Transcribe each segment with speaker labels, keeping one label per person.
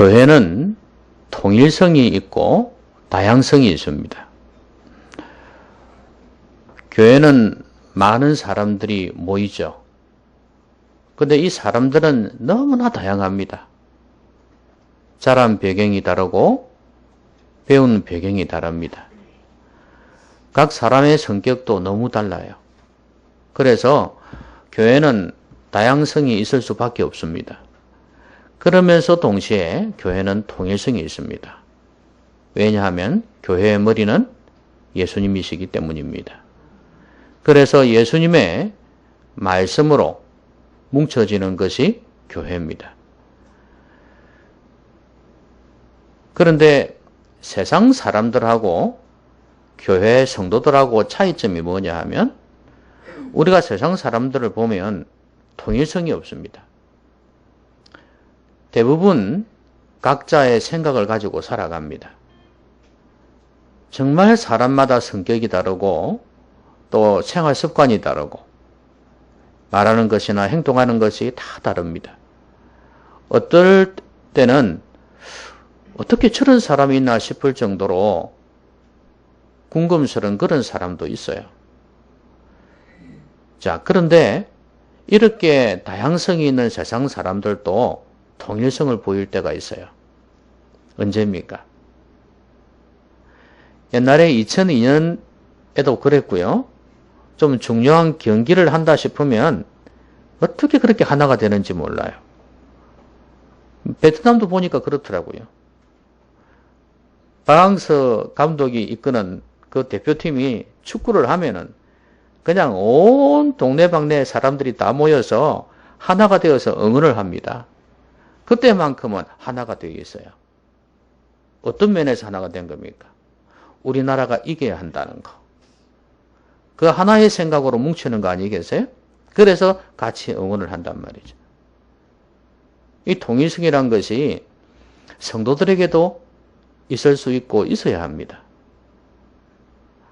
Speaker 1: 교회는 통일성이 있고 다양성이 있습니다. 교회는 많은 사람들이 모이죠. 근데 이 사람들은 너무나 다양합니다. 자란 배경이 다르고 배운 배경이 다릅니다. 각 사람의 성격도 너무 달라요. 그래서 교회는 다양성이 있을 수밖에 없습니다. 그러면서 동시에 교회는 통일성이 있습니다. 왜냐하면 교회의 머리는 예수님이시기 때문입니다. 그래서 예수님의 말씀으로 뭉쳐지는 것이 교회입니다. 그런데 세상 사람들하고 교회 성도들하고 차이점이 뭐냐 하면 우리가 세상 사람들을 보면 통일성이 없습니다. 대부분 각자의 생각을 가지고 살아갑니다. 정말 사람마다 성격이 다르고 또 생활 습관이 다르고 말하는 것이나 행동하는 것이 다 다릅니다. 어떨 때는 어떻게 저런 사람이 있나 싶을 정도로 궁금스러운 그런 사람도 있어요. 자, 그런데 이렇게 다양성이 있는 세상 사람들도 통일성을 보일 때가 있어요. 언제입니까? 옛날에 2002년에도 그랬고요. 좀 중요한 경기를 한다 싶으면 어떻게 그렇게 하나가 되는지 몰라요. 베트남도 보니까 그렇더라고요. 박항서 감독이 이끄는 그 대표팀이 축구를 하면은 그냥 온 동네방네 사람들이 다 모여서 하나가 되어서 응원을 합니다. 그때만큼은 하나가 되어 있어요. 어떤 면에서 하나가 된 겁니까? 우리나라가 이겨야 한다는 거. 그 하나의 생각으로 뭉치는 거 아니겠어요? 그래서 같이 응원을 한단 말이죠. 이 통일성이란 것이 성도들에게도 있을 수 있고 있어야 합니다.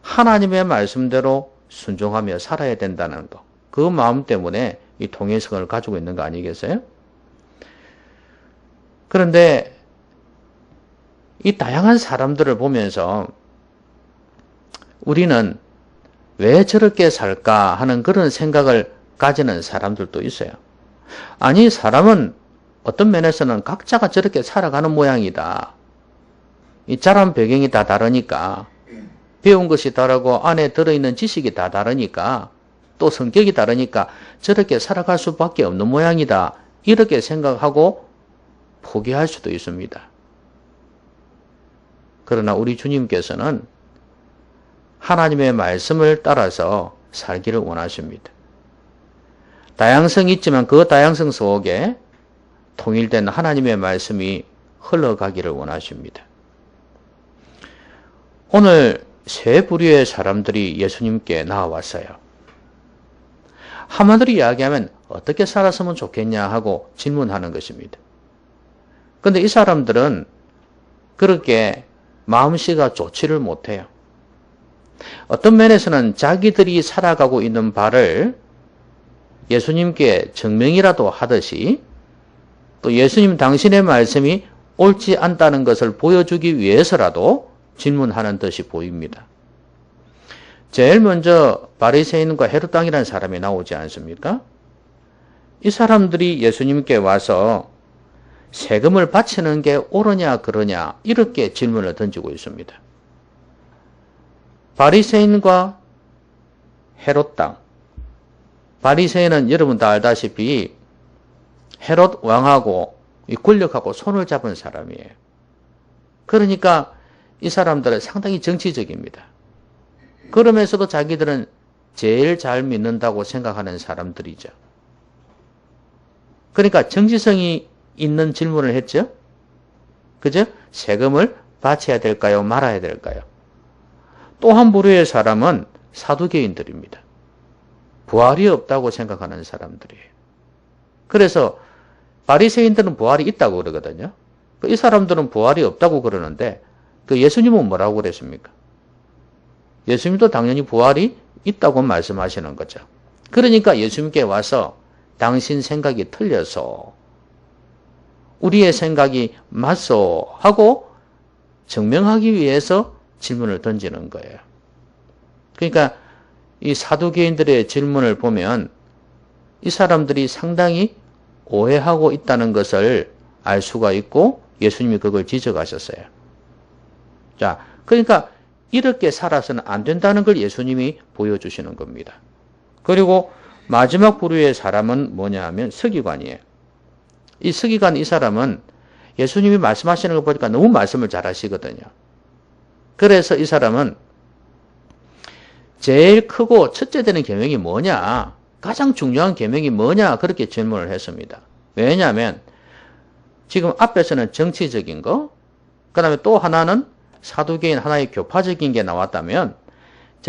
Speaker 1: 하나님의 말씀대로 순종하며 살아야 된다는 것. 그 마음 때문에 이 통일성을 가지고 있는 거 아니겠어요? 그런데 이 다양한 사람들을 보면서 우리는 왜 저렇게 살까 하는 그런 생각을 가지는 사람들도 있어요. 아니, 사람은 어떤 면에서는 각자가 저렇게 살아가는 모양이다. 이 자란 배경이 다 다르니까, 배운 것이 다르고 안에 들어있는 지식이 다 다르니까, 또 성격이 다르니까 저렇게 살아갈 수밖에 없는 모양이다. 이렇게 생각하고 포기할 수도 있습니다. 그러나 우리 주님께서는 하나님의 말씀을 따라서 살기를 원하십니다. 다양성이 있지만 그 다양성 속에 통일된 하나님의 말씀이 흘러가기를 원하십니다. 오늘 세 부류의 사람들이 예수님께 나와왔어요. 한마디로 이야기하면 어떻게 살았으면 좋겠냐 하고 질문하는 것입니다. 그런데 이 사람들은 그렇게 마음씨가 좋지를 못해요. 어떤 면에서는 자기들이 살아가고 있는 바를 예수님께 증명이라도 하듯이 또 예수님 당신의 말씀이 옳지 않다는 것을 보여주기 위해서라도 질문하는 듯이 보입니다. 제일 먼저 바리새인과 헤롯 왕이라는 사람이 나오지 않습니까? 이 사람들이 예수님께 와서 세금을 바치는 게 옳으냐 그러냐 이렇게 질문을 던지고 있습니다. 바리새인과 헤롯 왕. 바리새인은 여러분 다 알다시피 헤롯 왕하고 이 권력하고 손을 잡은 사람이에요. 그러니까 이 사람들은 상당히 정치적입니다. 그러면서도 자기들은 제일 잘 믿는다고 생각하는 사람들이죠. 그러니까 정치성이 있는 질문을 했죠. 그죠? 세금을 바쳐야 될까요? 말아야 될까요? 또 한 부류의 사람은 사두개인들입니다. 부활이 없다고 생각하는 사람들이에요. 그래서 바리새인들은 부활이 있다고 그러거든요. 이 사람들은 부활이 없다고 그러는데 그 예수님은 뭐라고 그랬습니까? 예수님도 당연히 부활이 있다고 말씀하시는 거죠. 그러니까 예수님께 와서 당신 생각이 틀려서 우리의 생각이 맞소 하고 증명하기 위해서 질문을 던지는 거예요. 그러니까 이 사두개인들의 질문을 보면 이 사람들이 상당히 오해하고 있다는 것을 알 수가 있고 예수님이 그걸 지적하셨어요. 자, 그러니까 이렇게 살아서는 안 된다는 걸 예수님이 보여주시는 겁니다. 그리고 마지막 부류의 사람은 뭐냐 하면 서기관이에요. 이 서기관 이 사람은 예수님이 말씀하시는 거 보니까 너무 말씀을 잘 하시거든요. 그래서 이 사람은 제일 크고 첫째 되는 계명이 뭐냐? 가장 중요한 계명이 뭐냐? 그렇게 질문을 했습니다. 왜냐하면 지금 앞에서는 정치적인 거, 그 다음에 또 하나는 사두개인 하나의 교파적인 게 나왔다면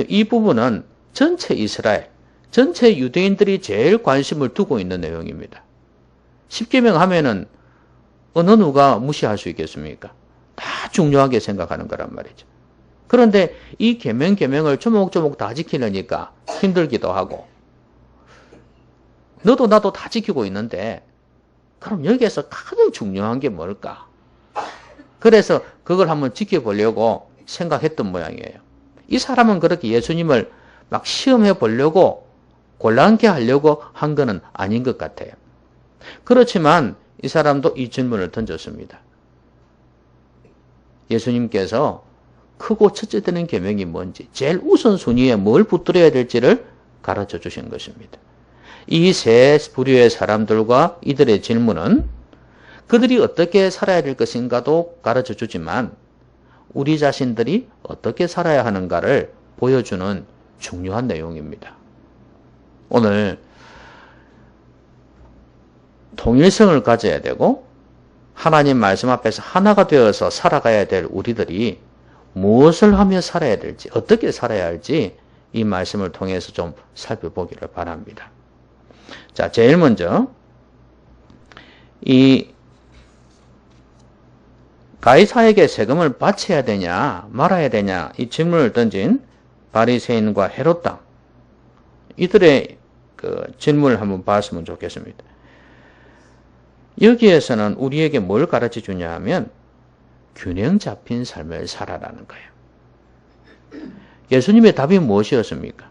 Speaker 1: 이 부분은 전체 이스라엘, 전체 유대인들이 제일 관심을 두고 있는 내용입니다. 십계명 하면은 어느 누가 무시할 수 있겠습니까? 다 중요하게 생각하는 거란 말이죠. 그런데 이 계명을 조목조목 다 지키려니까 힘들기도 하고 너도 나도 다 지키고 있는데 그럼 여기에서 가장 중요한 게 뭘까? 그래서 그걸 한번 지켜보려고 생각했던 모양이에요. 이 사람은 그렇게 예수님을 막 시험해 보려고 곤란케 하려고 한 거는 아닌 것 같아요. 그렇지만 이 사람도 이 질문을 던졌습니다. 예수님께서 크고 첫째 되는 계명이 뭔지, 제일 우선순위에 뭘 붙들어야 될지를 가르쳐 주신 것입니다. 이 세 부류의 사람들과 이들의 질문은 그들이 어떻게 살아야 될 것인가도 가르쳐 주지만 우리 자신들이 어떻게 살아야 하는가를 보여주는 중요한 내용입니다. 오늘 통일성을 가져야 되고 하나님 말씀 앞에서 하나가 되어서 살아가야 될 우리들이 무엇을 하며 살아야 될지, 어떻게 살아야 할지 이 말씀을 통해서 좀 살펴보기를 바랍니다. 자, 제일 먼저 이 가이사에게 세금을 바쳐야 되냐 말아야 되냐 이 질문을 던진 바리새인과 헤롯 당 이들의 그 질문을 한번 봤으면 좋겠습니다. 여기에서는 우리에게 뭘 가르쳐 주냐 하면 균형 잡힌 삶을 살아라는 거예요. 예수님의 답이 무엇이었습니까?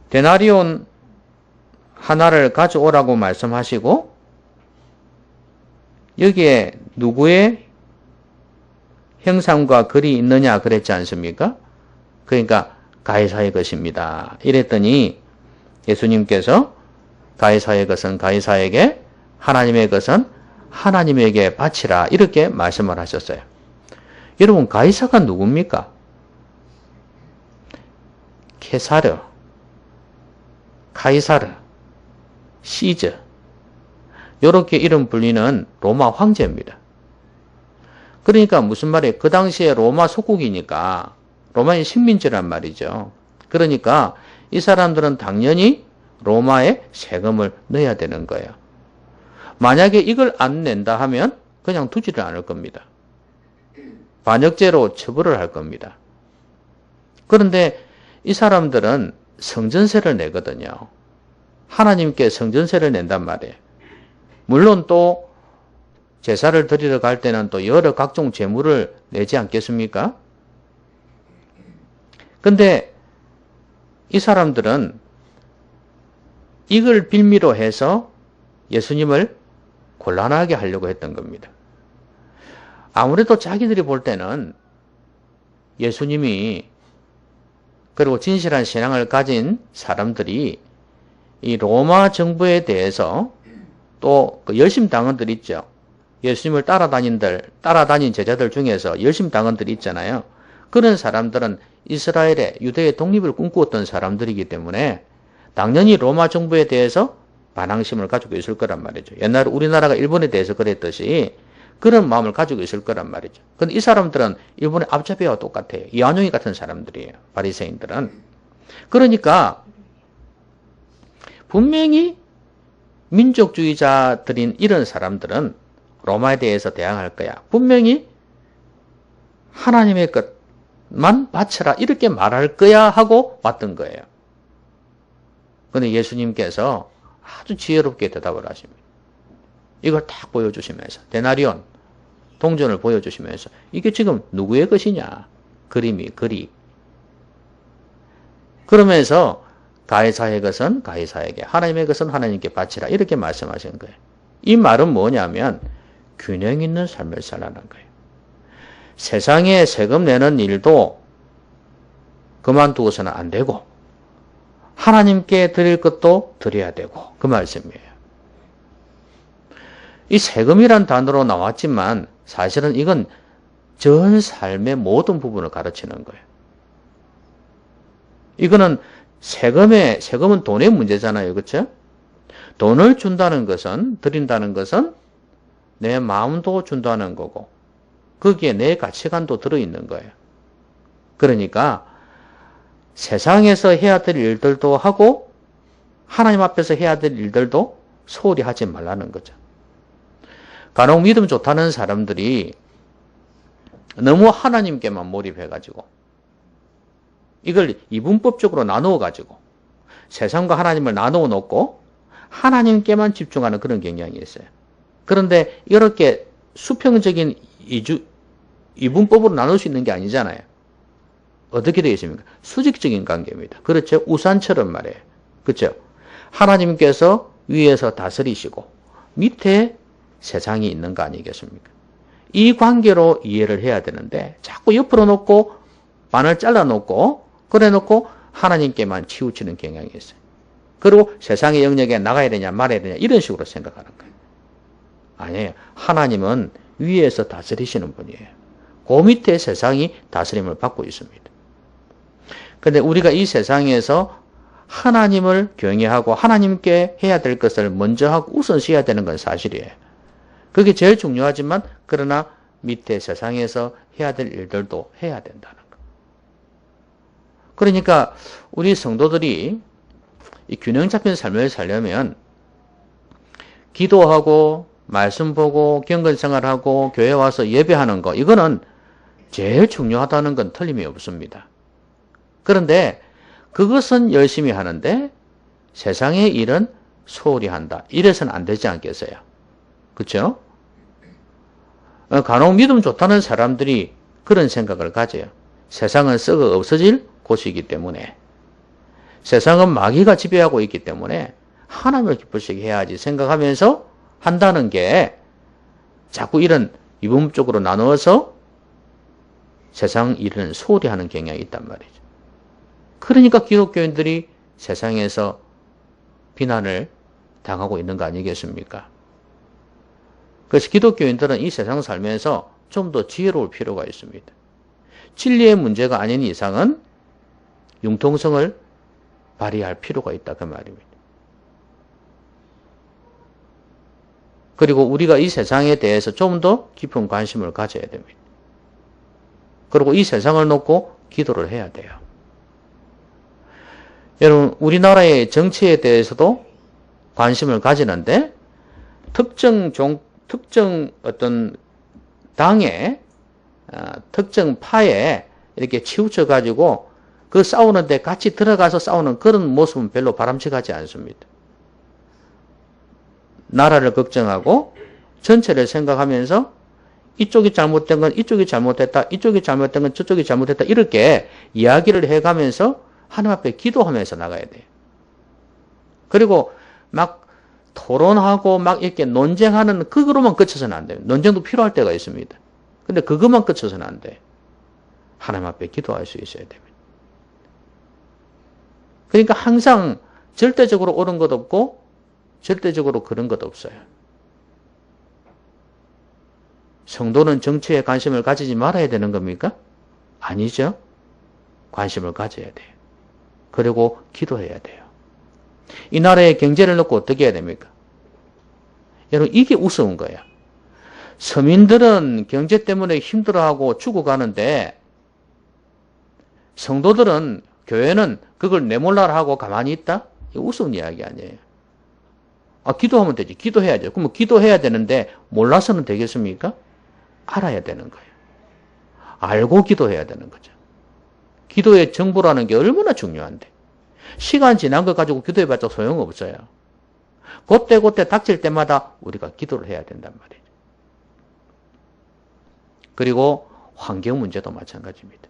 Speaker 1: 데나리온 하나를 가져오라고 말씀하시고 여기에 누구의 형상과 글이 있느냐 그랬지 않습니까? 그러니까 가이사의 것입니다. 이랬더니 예수님께서 가이사의 것은 가이사에게 하나님의 것은 하나님에게 바치라 이렇게 말씀을 하셨어요. 여러분 가이사가 누굽니까? 케사르, 카이사르, 시저 이렇게 이름 불리는 로마 황제입니다. 그러니까 무슨 말이에요? 그 당시에 로마 속국이니까 로마의 식민지란 말이죠. 그러니까 이 사람들은 당연히 로마에 세금을 넣어야 되는 거예요. 만약에 이걸 안 낸다 하면 그냥 두지를 않을 겁니다. 반역죄로 처벌을 할 겁니다. 그런데 이 사람들은 성전세를 내거든요. 하나님께 성전세를 낸단 말이에요. 물론 또 제사를 드리러 갈 때는 또 여러 각종 제물을 내지 않겠습니까? 근데 이 사람들은 이걸 빌미로 해서 예수님을 곤란하게 하려고 했던 겁니다. 아무래도 자기들이 볼 때는 예수님이 그리고 진실한 신앙을 가진 사람들이 이 로마 정부에 대해서 또 그 열심당원들 있죠. 예수님을 따라다닌 제자들 중에서 열심당원들이 있잖아요. 그런 사람들은 이스라엘의 유대의 독립을 꿈꾸었던 사람들이기 때문에 당연히 로마 정부에 대해서 반항심을 가지고 있을 거란 말이죠. 옛날에 우리나라가 일본에 대해서 그랬듯이 그런 마음을 가지고 있을 거란 말이죠. 근데 이 사람들은 일본의 앞잡이와 똑같아요. 이완용이 같은 사람들이에요. 바리새인들은. 그러니까 분명히 민족주의자들인 이런 사람들은 로마에 대해서 대항할 거야. 분명히 하나님의 것만 바쳐라 이렇게 말할 거야 하고 왔던 거예요. 그런데 예수님께서 아주 지혜롭게 대답을 하십니다. 이걸 딱 보여주시면서 데나리온 동전을 보여주시면서 이게 지금 누구의 것이냐? 그리. 그러면서 가이사의 것은 가이사에게, 하나님의 것은 하나님께 바치라. 이렇게 말씀하신 거예요. 이 말은 뭐냐면 균형 있는 삶을 살라는 거예요. 세상에 세금 내는 일도 그만두고서는 안 되고 하나님께 드릴 것도 드려야 되고 그 말씀이에요. 이 세금이란 단어로 나왔지만 사실은 이건 전 삶의 모든 부분을 가르치는 거예요. 이거는 세금은 돈의 문제잖아요. 그렇죠? 돈을 준다는 것은, 드린다는 것은 내 마음도 준다는 거고 거기에 내 가치관도 들어있는 거예요. 그러니까 세상에서 해야 될 일들도 하고 하나님 앞에서 해야 될 일들도 소홀히 하지 말라는 거죠. 간혹 믿음 좋다는 사람들이 너무 하나님께만 몰입해가지고 이걸 이분법적으로 나누어가지고 세상과 하나님을 나누어 놓고 하나님께만 집중하는 그런 경향이 있어요. 그런데 이렇게 수평적인 이분법으로 나눌 수 있는 게 아니잖아요. 어떻게 되어 있습니까? 수직적인 관계입니다. 그렇죠? 우산처럼 말이에요. 그렇죠? 하나님께서 위에서 다스리시고 밑에 세상이 있는 거 아니겠습니까? 이 관계로 이해를 해야 되는데 자꾸 옆으로 놓고 반을 잘라놓고 그래놓고 하나님께만 치우치는 경향이 있어요. 그리고 세상의 영역에 나가야 되냐 말아야 되냐 이런 식으로 생각하는 거예요. 아니에요. 하나님은 위에서 다스리시는 분이에요. 그 밑에 세상이 다스림을 받고 있습니다. 그런데 우리가 이 세상에서 하나님을 경외하고 하나님께 해야 될 것을 먼저 하고 우선시해야 되는 건 사실이에요. 그게 제일 중요하지만 그러나 밑에 세상에서 해야 될 일들도 해야 된다는 거. 그러니까 우리 성도들이 이 균형 잡힌 삶을 살려면 기도하고 말씀 보고 경건생활하고 교회 와서 예배하는 거 이거는 제일 중요하다는 건 틀림이 없습니다. 그런데 그것은 열심히 하는데 세상의 일은 소홀히 한다. 이래서는 안 되지 않겠어요? 그렇죠? 간혹 믿음 좋다는 사람들이 그런 생각을 가져요. 세상은 썩어 없어질 곳이기 때문에 세상은 마귀가 지배하고 있기 때문에 하나님을 기쁘시게 해야지 생각하면서 한다는 게 자꾸 이런 이분법적으로 나누어서 세상 일은 소홀히 하는 경향이 있단 말이죠. 그러니까 기독교인들이 세상에서 비난을 당하고 있는 거 아니겠습니까? 그래서 기독교인들은 이 세상 살면서 좀 더 지혜로울 필요가 있습니다. 진리의 문제가 아닌 이상은 융통성을 발휘할 필요가 있다 그 말입니다. 그리고 우리가 이 세상에 대해서 좀 더 깊은 관심을 가져야 됩니다. 그리고 이 세상을 놓고 기도를 해야 돼요. 여러분 우리나라의 정치에 대해서도 관심을 가지는데 특정 어떤 당의 특정 파에 이렇게 치우쳐 가지고 그 싸우는데 같이 들어가서 싸우는 그런 모습은 별로 바람직하지 않습니다. 나라를 걱정하고 전체를 생각하면서 이쪽이 잘못된 건 이쪽이 잘못했다, 이쪽이 잘못된 건 저쪽이 잘못했다 이렇게 이야기를 해가면서 하나님 앞에 기도하면서 나가야 돼요. 그리고 막 토론하고 막 이렇게 논쟁하는 그거로만 그쳐서는 안 돼요. 논쟁도 필요할 때가 있습니다. 근데 그것만 그쳐서는 안 돼요. 하나님 앞에 기도할 수 있어야 됩니다. 그러니까 항상 절대적으로 옳은 것 없고 절대적으로 그런 것 없어요. 성도는 정치에 관심을 가지지 말아야 되는 겁니까? 아니죠. 관심을 가져야 돼요. 그리고 기도해야 돼요. 이 나라의 경제를 놓고 어떻게 해야 됩니까? 여러분 이게 우스운 거예요. 서민들은 경제 때문에 힘들어하고 죽어가는데 성도들은 교회는 그걸 내몰라라 하고 가만히 있다? 이거 우스운 이야기 아니에요. 기도하면 되지. 기도해야죠. 그러면 기도해야 되는데 몰라서는 되겠습니까? 알아야 되는 거예요. 알고 기도해야 되는 거죠. 기도의 정보라는 게 얼마나 중요한데. 시간 지난 것 가지고 기도해봤자 소용없어요. 그때 닥칠 때마다 우리가 기도를 해야 된단 말이에요. 그리고 환경 문제도 마찬가지입니다.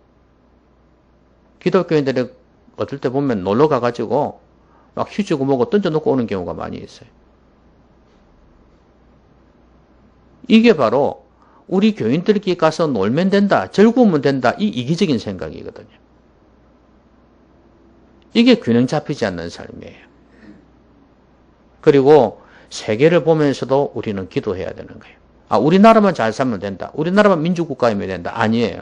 Speaker 1: 기독교인들이 어떨 때 보면 놀러 가가지고 막 휴지고 뭐고 던져놓고 오는 경우가 많이 있어요. 이게 바로 우리 교인들끼리 가서 놀면 된다, 즐거우면 된다, 이 이기적인 생각이거든요. 이게 균형 잡히지 않는 삶이에요. 그리고 세계를 보면서도 우리는 기도해야 되는 거예요. 아, 우리나라만 잘 살면 된다. 우리나라만 민주국가이면 된다. 아니에요.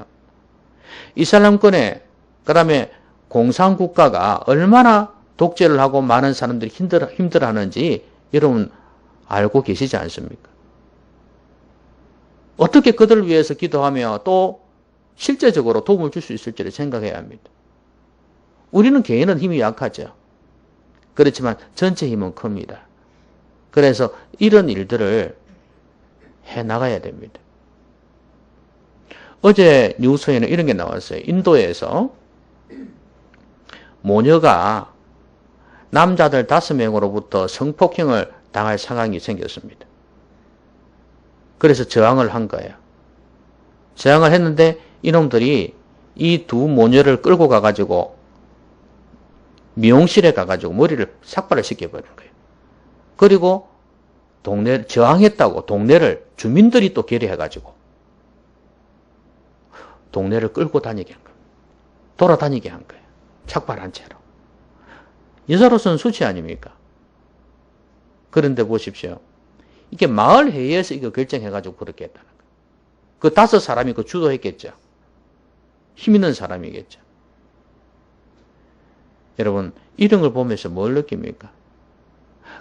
Speaker 1: 이슬람권에, 그 다음에 공산국가가 얼마나 독재를 하고 많은 사람들이 힘들어하는지 여러분 알고 계시지 않습니까? 어떻게 그들을 위해서 기도하며 또 실제적으로 도움을 줄 수 있을지를 생각해야 합니다. 우리는 개인은 힘이 약하죠. 그렇지만 전체 힘은 큽니다. 그래서 이런 일들을 해나가야 됩니다. 어제 뉴스에는 이런 게 나왔어요. 인도에서 모녀가 남자들 5명으로부터 성폭행을 당할 상황이 생겼습니다. 그래서 저항을 한 거예요. 저항을 했는데 이놈들이 이 두 모녀를 끌고 가가지고 미용실에 가가지고 머리를 삭발을 시켜버린 거예요. 그리고 저항했다고 동네를 주민들이 또 결의해가지고 동네를 끌고 다니게 한 거예요. 돌아다니게 한 거예요. 착발한 채로. 여자로서는 수치 아닙니까? 그런데 보십시오. 이게 마을회의에서 이거 결정해가지고 그렇게 했다는 거예요. 그 5사람이 그 주도했겠죠. 힘 있는 사람이겠죠. 여러분, 이런 걸 보면서 뭘 느낍니까?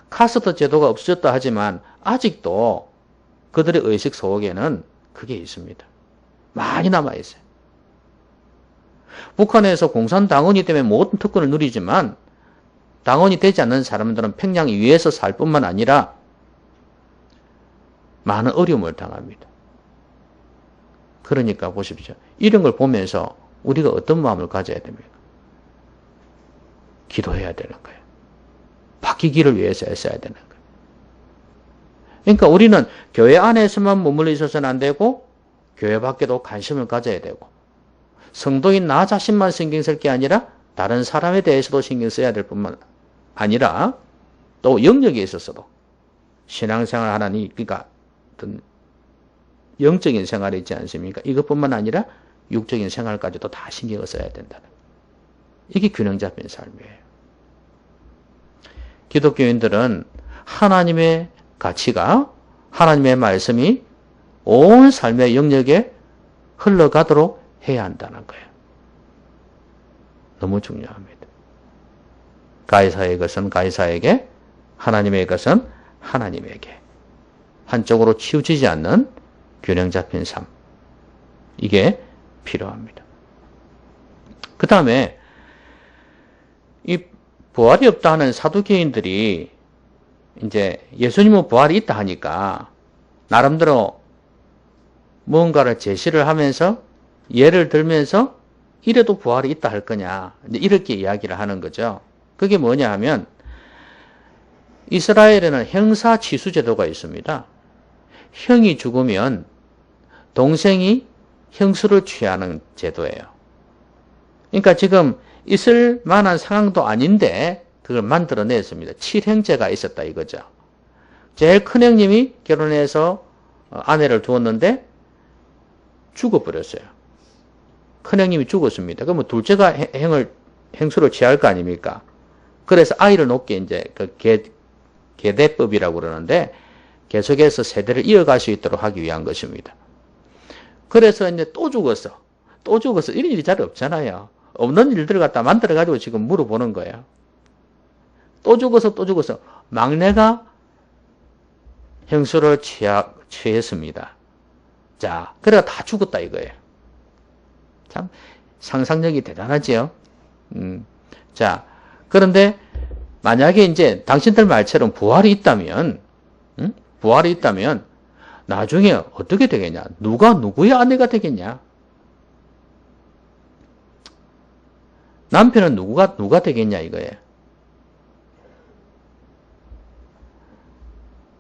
Speaker 1: 카스트 제도가 없어졌다 하지만 아직도 그들의 의식 속에는 그게 있습니다. 많이 남아있어요. 북한에서 공산당원이 때문에 모든 특권을 누리지만 당원이 되지 않는 사람들은 평양 위에서 살 뿐만 아니라 많은 어려움을 당합니다. 그러니까 보십시오. 이런 걸 보면서 우리가 어떤 마음을 가져야 됩니까? 기도해야 되는 거예요. 바뀌기를 위해서 애써야 되는 거예요. 그러니까 우리는 교회 안에서만 머물러 있어서는 안 되고 교회 밖에도 관심을 가져야 되고 성도인 나 자신만 신경 쓸 게 아니라 다른 사람에 대해서도 신경 써야 될 뿐만 아니라 또 영역에 있어서도 신앙생활 하나니 그러니까 어떤 영적인 생활이 있지 않습니까? 이것뿐만 아니라 육적인 생활까지도 다 신경을 써야 된다는 거예요. 이게 균형 잡힌 삶이에요. 기독교인들은 하나님의 가치가 하나님의 말씀이 온 삶의 영역에 흘러가도록 해야 한다는 거예요. 너무 중요합니다. 가이사의 것은 가이사에게, 하나님의 것은 하나님에게. 한쪽으로 치우치지 않는 균형 잡힌 삶. 이게 필요합니다. 그 다음에 이 부활이 없다 하는 사두개인들이 이제 예수님은 부활이 있다 하니까 나름대로 뭔가를 제시를 하면서 예를 들면서 이래도 부활이 있다 할 거냐 이렇게 이야기를 하는 거죠. 그게 뭐냐 하면 이스라엘에는 형사 취수 제도가 있습니다. 형이 죽으면 동생이 형수를 취하는 제도예요. 그러니까 지금 있을 만한 상황도 아닌데 그걸 만들어냈습니다. 7형제가 있었다 이거죠. 제일 큰 형님이 결혼해서 아내를 두었는데 죽어버렸어요. 큰 형님이 죽었습니다. 그러면 둘째가 형수를 취할 거 아닙니까? 그래서 아이를 놓게 이제 그 계대법이라고 그러는데 계속해서 세대를 이어갈 수 있도록 하기 위한 것입니다. 그래서 이제 또 죽었어. 이런 일이 잘 없잖아요. 없는 일들을 갖다 만들어가지고 지금 물어보는 거예요. 또 죽어서. 막내가 형수를 취했습니다. 자, 그래가 다 죽었다 이거예요. 참, 상상력이 대단하지요? 자, 그런데 만약에 이제 당신들 말처럼 부활이 있다면, 나중에 어떻게 되겠냐? 누가 누구의 아내가 되겠냐? 남편은 누가 되겠냐 이거예요.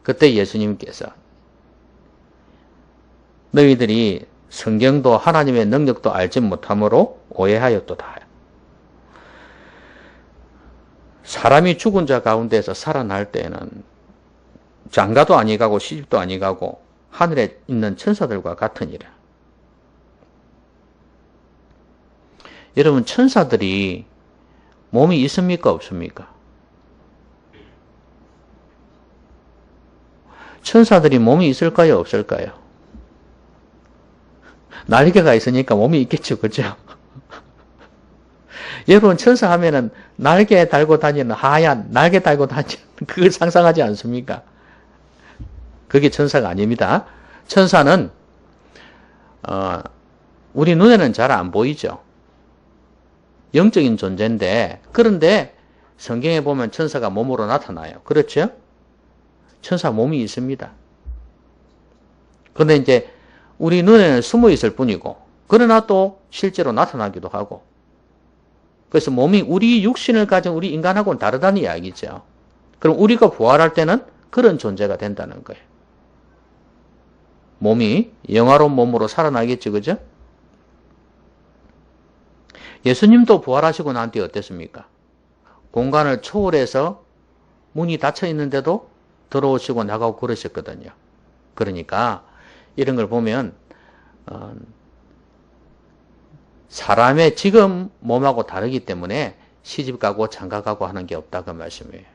Speaker 1: 그때 예수님께서 너희들이 성경도 하나님의 능력도 알지 못함으로 오해하였도다. 사람이 죽은 자 가운데서 살아날 때에는 장가도 아니 가고 시집도 아니 가고 하늘에 있는 천사들과 같으니라. 여러분, 천사들이 몸이 있습니까? 없습니까? 천사들이 몸이 있을까요? 없을까요? 날개가 있으니까 몸이 있겠죠. 그죠? 여러분, 천사 하면은 날개 달고 다니는 하얀, 날개 달고 다니는 그걸 상상하지 않습니까? 그게 천사가 아닙니다. 천사는, 우리 눈에는 잘 안 보이죠. 영적인 존재인데, 그런데 성경에 보면 천사가 몸으로 나타나요. 그렇죠? 천사 몸이 있습니다. 그런데 이제 우리 눈에는 숨어 있을 뿐이고, 그러나 또 실제로 나타나기도 하고, 그래서 몸이 우리 육신을 가진 우리 인간하고는 다르다는 이야기죠. 그럼 우리가 부활할 때는 그런 존재가 된다는 거예요. 몸이 영화로운 몸으로 살아나겠죠. 그죠? 예수님도 부활하시고 난 뒤에 어땠습니까? 공간을 초월해서 문이 닫혀 있는데도 들어오시고 나가고 그러셨거든요. 그러니까 이런 걸 보면 사람의 지금 몸하고 다르기 때문에 시집가고 장가가고 하는 게 없다 그 말씀이에요.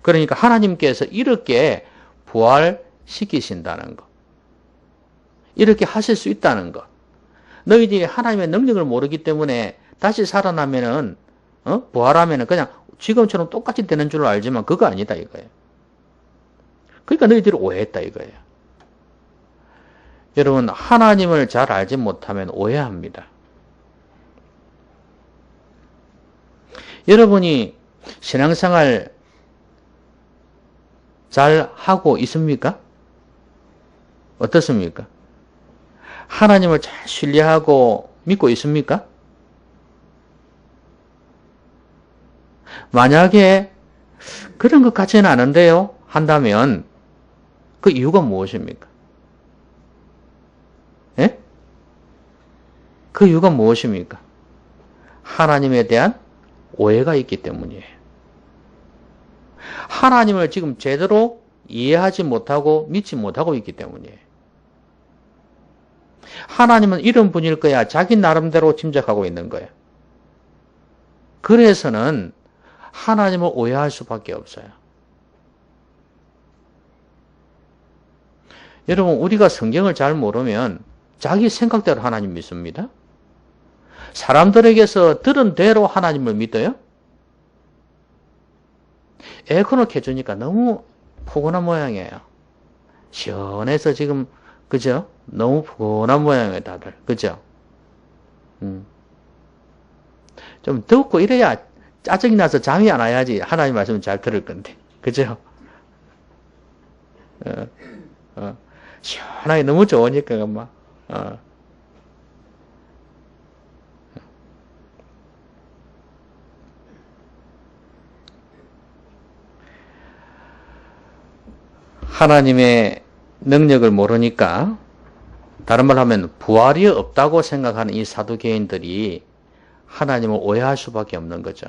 Speaker 1: 그러니까 하나님께서 이렇게 부활시키신다는 것, 이렇게 하실 수 있다는 것, 너희들이 하나님의 능력을 모르기 때문에 다시 살아나면은 부활하면은 그냥 지금처럼 똑같이 되는 줄 알지만 그거 아니다 이거예요. 그러니까 너희들이 오해했다 이거예요. 여러분, 하나님을 잘 알지 못하면 오해합니다. 여러분이 신앙생활 잘 하고 있습니까? 어떻습니까? 하나님을 잘 신뢰하고 믿고 있습니까? 만약에 그런 것 같지는 않은데요 한다면 그 이유가 무엇입니까? 예? 그 이유가 무엇입니까? 하나님에 대한 오해가 있기 때문이에요. 하나님을 지금 제대로 이해하지 못하고 믿지 못하고 있기 때문이에요. 하나님은 이런 분일 거야 자기 나름대로 짐작하고 있는 거예요. 그래서는 하나님을 오해할 수밖에 없어요. 여러분, 우리가 성경을 잘 모르면 자기 생각대로 하나님 믿습니다. 사람들에게서 들은 대로 하나님을 믿어요. 에어컨을 켜주니까 너무 포근한 모양이에요. 시원해서 지금 그죠? 너무 포근한 모양이에요 다들. 그죠? 좀 덥고 이래야 짜증이 나서 잠이 안 와야지 하나님 말씀을 잘 들을 건데. 그죠? 시원하게 너무 좋으니까 막 하나님의 능력을 모르니까, 다른 말 하면 부활이 없다고 생각하는 이 사두개인들이 하나님을 오해할 수밖에 없는 거죠.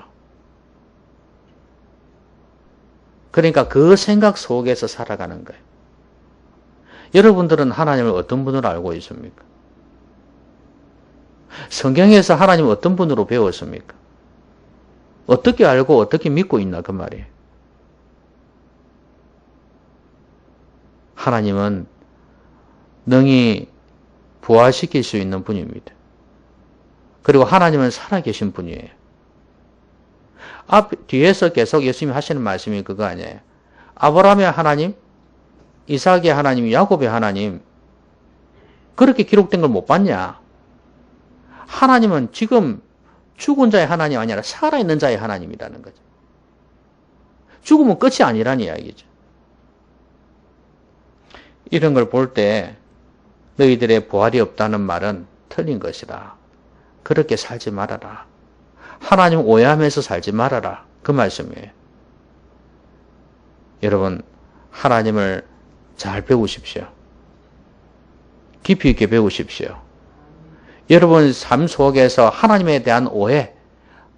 Speaker 1: 그러니까 그 생각 속에서 살아가는 거예요. 여러분들은 하나님을 어떤 분으로 알고 있습니까? 성경에서 하나님을 어떤 분으로 배웠습니까? 어떻게 알고 어떻게 믿고 있나 그 말이에요. 하나님은 능히 부활시킬 수 있는 분입니다. 그리고 하나님은 살아계신 분이에요. 뒤에서 계속 예수님이 하시는 말씀이 그거 아니에요. 아브라함의 하나님, 이삭의 하나님, 야곱의 하나님, 그렇게 기록된 걸 못 봤냐? 하나님은 지금 죽은 자의 하나님이 아니라 살아있는 자의 하나님이라는 거죠. 죽으면 끝이 아니라는 이야기죠. 이런 걸 볼 때 너희들의 부활이 없다는 말은 틀린 것이다. 그렇게 살지 말아라. 하나님 오해하면서 살지 말아라. 그 말씀이에요. 여러분, 하나님을 잘 배우십시오. 깊이 있게 배우십시오. 여러분 삶 속에서 하나님에 대한 오해,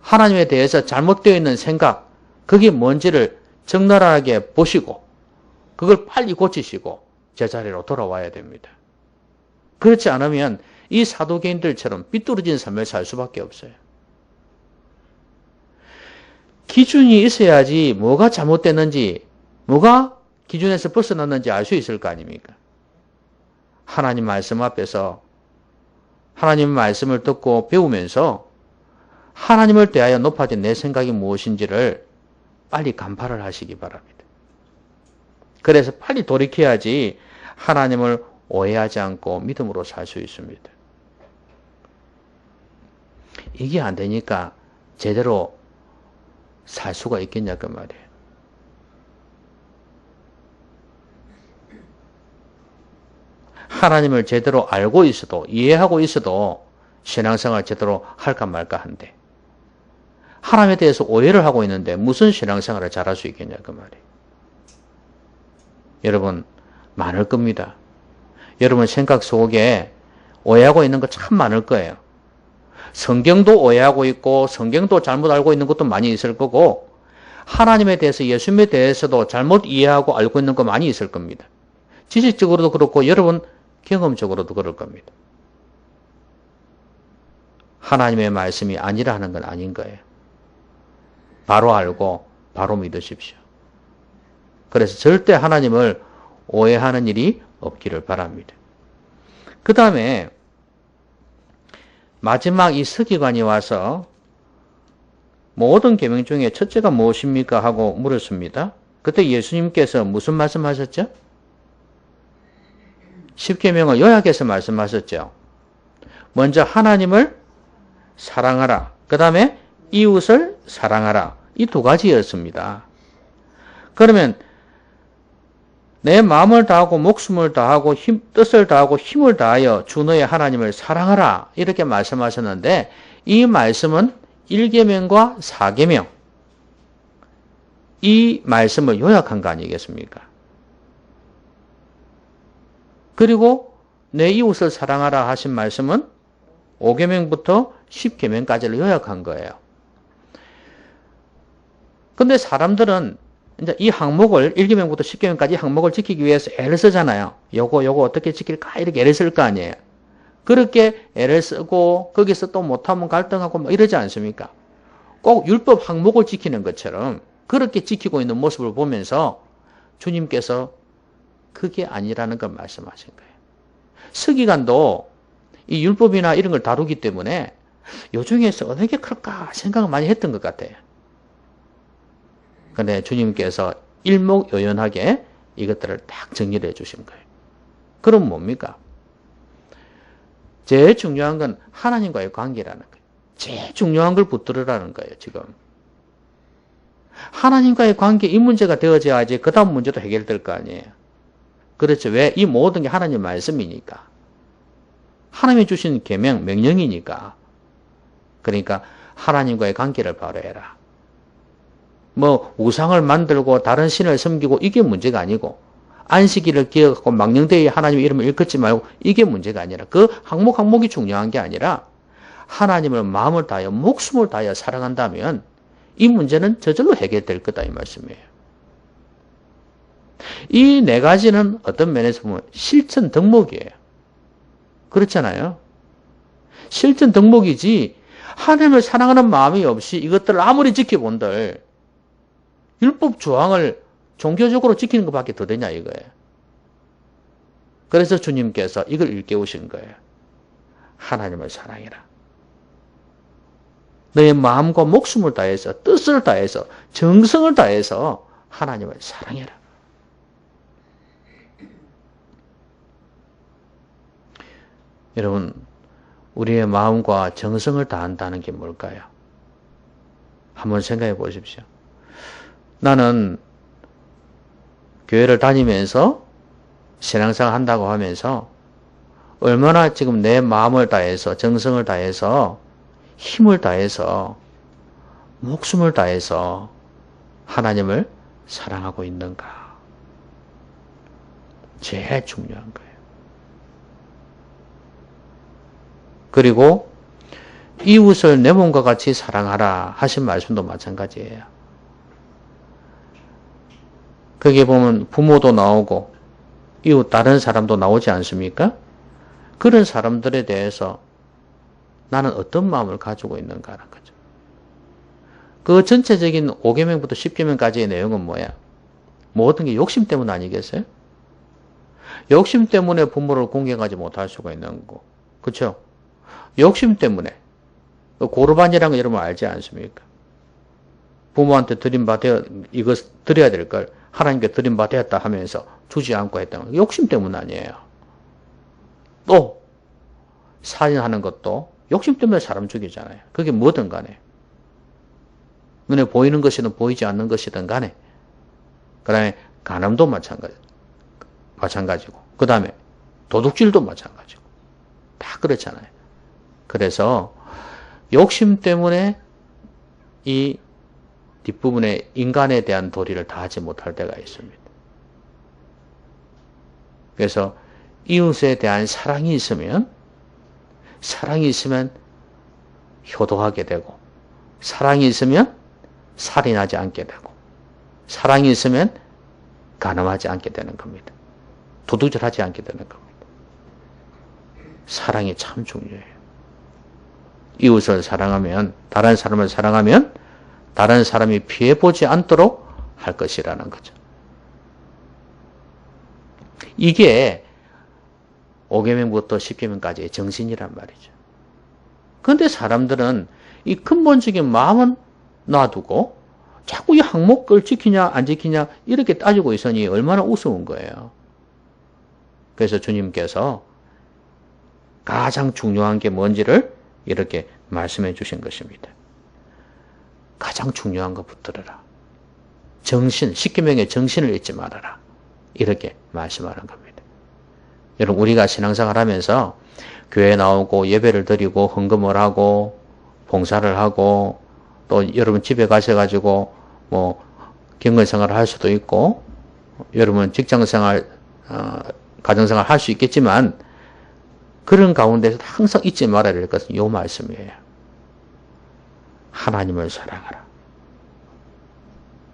Speaker 1: 하나님에 대해서 잘못되어 있는 생각, 그게 뭔지를 적나라하게 보시고 그걸 빨리 고치시고 제자리로 돌아와야 됩니다. 그렇지 않으면 이 사도개인들처럼 삐뚤어진 삶을 살 수밖에 없어요. 기준이 있어야지 뭐가 잘못됐는지, 뭐가 기준에서 벗어났는지 알 수 있을 거 아닙니까? 하나님 말씀 앞에서 하나님 말씀을 듣고 배우면서 하나님을 대하여 높아진 내 생각이 무엇인지를 빨리 간파를 하시기 바랍니다. 그래서 빨리 돌이켜야지 하나님을 오해하지 않고 믿음으로 살 수 있습니다. 이게 안 되니까 제대로 살 수가 있겠냐 그 말이에요. 하나님을 제대로 알고 있어도, 이해하고 있어도 신앙생활 제대로 할까 말까 한데, 하나님에 대해서 오해를 하고 있는데 무슨 신앙생활을 잘할 수 있겠냐 그 말이에요. 여러분, 많을 겁니다. 여러분 생각 속에 오해하고 있는 거 참 많을 거예요. 성경도 오해하고 있고 성경도 잘못 알고 있는 것도 많이 있을 거고, 하나님에 대해서, 예수님에 대해서도 잘못 이해하고 알고 있는 거 많이 있을 겁니다. 지식적으로도 그렇고 여러분 경험적으로도 그럴 겁니다. 하나님의 말씀이 아니라는 건 아닌 거예요. 바로 알고 바로 믿으십시오. 그래서 절대 하나님을 오해하는 일이 없기를 바랍니다. 그 다음에 마지막 이 서기관이 와서 모든 계명 중에 첫째가 무엇입니까? 하고 물었습니다. 그때 예수님께서 무슨 말씀하셨죠? 10계명을 요약해서 말씀하셨죠. 먼저 하나님을 사랑하라. 그 다음에 이웃을 사랑하라. 이 두 가지였습니다. 그러면 내 마음을 다하고 목숨을 다하고 뜻을 다하고 힘을 다하여 주 너의 하나님을 사랑하라. 이렇게 말씀하셨는데 이 말씀은 1계명과 4계명, 이 말씀을 요약한 거 아니겠습니까? 그리고 내 이웃을 사랑하라 하신 말씀은 5계명부터 10계명까지를 요약한 거예요. 근데 사람들은 이제 이 항목을 1계명부터 10계명까지 항목을 지키기 위해서 애를 쓰잖아요. 요거 어떻게 지킬까 이렇게 애를 쓸 거 아니에요. 그렇게 애를 쓰고 거기서 또 못하면 갈등하고 뭐 이러지 않습니까? 꼭 율법 항목을 지키는 것처럼 그렇게 지키고 있는 모습을 보면서 주님께서 그게 아니라는 걸 말씀하신 거예요. 서기관도 이 율법이나 이런 걸 다루기 때문에 요 중에서 어느 게 클까 생각을 많이 했던 것 같아요. 그런데 주님께서 일목요연하게 이것들을 딱 정리를 해 주신 거예요. 그럼 뭡니까? 제일 중요한 건 하나님과의 관계라는 거예요. 제일 중요한 걸 붙들으라는 거예요, 지금. 하나님과의 관계, 이 문제가 되어져야지 그 다음 문제도 해결될 거 아니에요. 그렇죠. 왜? 이 모든 게 하나님 말씀이니까. 하나님이 주신 계명, 명령이니까. 그러니까 하나님과의 관계를 바로 해라. 뭐 우상을 만들고 다른 신을 섬기고 이게 문제가 아니고, 안식일을 기억하고 망령되이 하나님의 이름을 일컫지 말고 이게 문제가 아니라, 그 항목이 중요한 게 아니라 하나님을 마음을 다하여 목숨을 다하여 사랑한다면 이 문제는 저절로 해결될 거다 이 말씀이에요. 이 네 가지는 어떤 면에서 보면 실천 덕목이에요. 그렇잖아요. 실천 덕목이지 하나님을 사랑하는 마음이 없이 이것들을 아무리 지켜본들 율법 조항을 종교적으로 지키는 것밖에 더 되냐 이거예요. 그래서 주님께서 이걸 일깨우신 거예요. 하나님을 사랑해라. 너의 마음과 목숨을 다해서, 뜻을 다해서, 정성을 다해서 하나님을 사랑해라. 여러분, 우리의 마음과 정성을 다한다는 게 뭘까요? 한번 생각해 보십시오. 나는 교회를 다니면서 신앙생활 한다고 하면서 얼마나 지금 내 마음을 다해서, 정성을 다해서, 힘을 다해서, 목숨을 다해서 하나님을 사랑하고 있는가? 제일 중요한 거예요. 그리고 이웃을 내 몸과 같이 사랑하라 하신 말씀도 마찬가지예요. 거기에 보면 부모도 나오고 이웃 다른 사람도 나오지 않습니까? 그런 사람들에 대해서 나는 어떤 마음을 가지고 있는가라는 거죠. 그 전체적인 5계명부터 10계명까지의 내용은 뭐야? 모든 게 욕심 때문 아니겠어요? 욕심 때문에 부모를 공경하지 못할 수가 있는 거고, 그렇죠? 욕심 때문에 고르반이라는 거 여러분 알지 않습니까? 부모한테 이거 드려야 될 걸 하나님께 드림받았다 하면서 주지 않고 했다는 거 욕심 때문 아니에요. 또 살인하는 것도 욕심 때문에 사람 죽이잖아요. 그게 뭐든 간에 눈에 보이는 것이든 보이지 않는 것이든 간에 그 다음에 간음도 마찬가지고 그 다음에 도둑질도 마찬가지고 다 그렇잖아요. 그래서 욕심 때문에 이 뒷부분에 인간에 대한 도리를 다하지 못할 때가 있습니다. 그래서 이웃에 대한 사랑이 있으면 효도하게 되고 사랑이 있으면 살인하지 않게 되고 사랑이 있으면 간음하지 않게 되는 겁니다. 도둑질하지 않게 되는 겁니다. 사랑이 참 중요해요. 이웃을 사랑하면 다른 사람을 사랑하면 다른 사람이 피해보지 않도록 할 것이라는 거죠. 이게 5계명부터 10계명까지의 정신이란 말이죠. 그런데 사람들은 이 근본적인 마음은 놔두고 자꾸 이 항목을 지키냐 안 지키냐 이렇게 따지고 있으니 얼마나 우스운 거예요. 그래서 주님께서 가장 중요한 게 뭔지를 이렇게 말씀해 주신 것입니다. 가장 중요한 거 붙들어라. 정신, 10계명의 정신을 잊지 말아라. 이렇게 말씀하는 겁니다. 여러분 우리가 신앙생활 하면서 교회 나오고 예배를 드리고 헌금을 하고 봉사를 하고 또 여러분 집에 가셔가지고 뭐 경건생활을 할 수도 있고 여러분 직장생활, 가정생활 할 수 있겠지만 그런 가운데서 항상 잊지 말아야 될 것은 이 말씀이에요. 하나님을 사랑하라.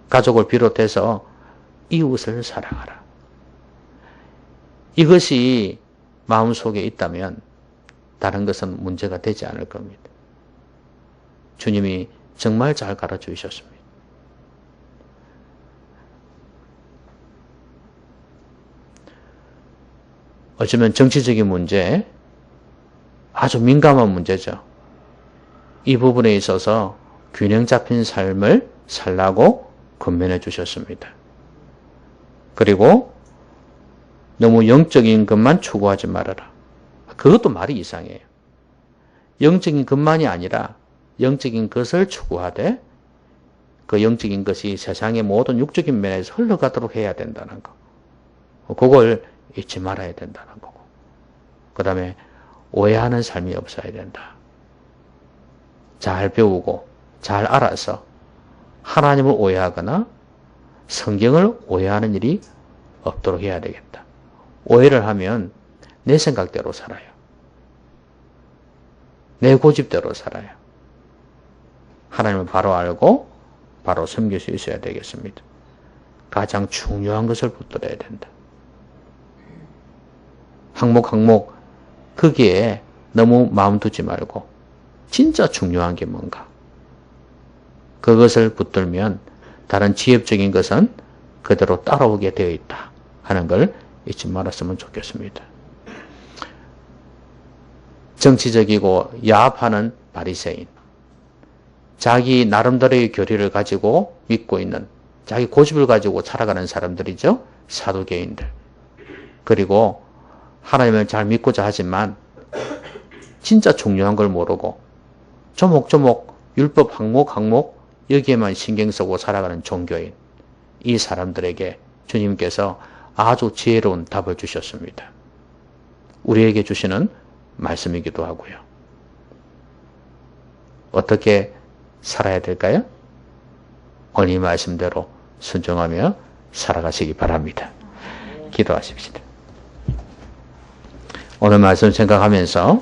Speaker 1: 가족을 비롯해서 이웃을 사랑하라. 이것이 마음속에 있다면 다른 것은 문제가 되지 않을 겁니다. 주님이 정말 잘 가르쳐 주셨습니다. 어쩌면 정치적인 문제, 아주 민감한 문제죠. 이 부분에 있어서 균형 잡힌 삶을 살라고 권면해 주셨습니다. 그리고 너무 영적인 것만 추구하지 말아라. 그것도 말이 이상해요. 영적인 것만이 아니라 영적인 것을 추구하되 그 영적인 것이 세상의 모든 육적인 면에서 흘러가도록 해야 된다는 거. 그걸 잊지 말아야 된다는 거고. 그 다음에 오해하는 삶이 없어야 된다. 잘 배우고 잘 알아서 하나님을 오해하거나 성경을 오해하는 일이 없도록 해야 되겠다. 오해를 하면 내 생각대로 살아요. 내 고집대로 살아요. 하나님을 바로 알고 바로 섬길 수 있어야 되겠습니다. 가장 중요한 것을 붙들어야 된다. 항목 거기에 너무 마음 두지 말고 진짜 중요한 게 뭔가 그것을 붙들면 다른 지엽적인 것은 그대로 따라오게 되어 있다 하는 걸 잊지 말았으면 좋겠습니다. 정치적이고 야합하는 바리새인, 자기 나름대로의 교리를 가지고 믿고 있는, 자기 고집을 가지고 살아가는 사람들이죠. 사두개인들. 그리고 하나님을 잘 믿고자 하지만 진짜 중요한 걸 모르고 조목조목 율법 항목 여기에만 신경 쓰고 살아가는 종교인, 이 사람들에게 주님께서 아주 지혜로운 답을 주셨습니다. 우리에게 주시는 말씀이기도 하고요. 어떻게 살아야 될까요? 오늘 이 말씀대로 순종하며 살아가시기 바랍니다. 기도하십시다. 오늘 말씀 생각하면서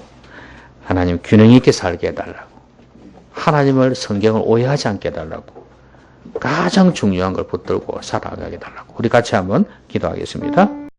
Speaker 1: 하나님 균형 있게 살게 해달라고, 하나님을 성경을 오해하지 않게 해달라고, 가장 중요한 걸 붙들고 살아가게 해달라고 우리 같이 한번 기도하겠습니다.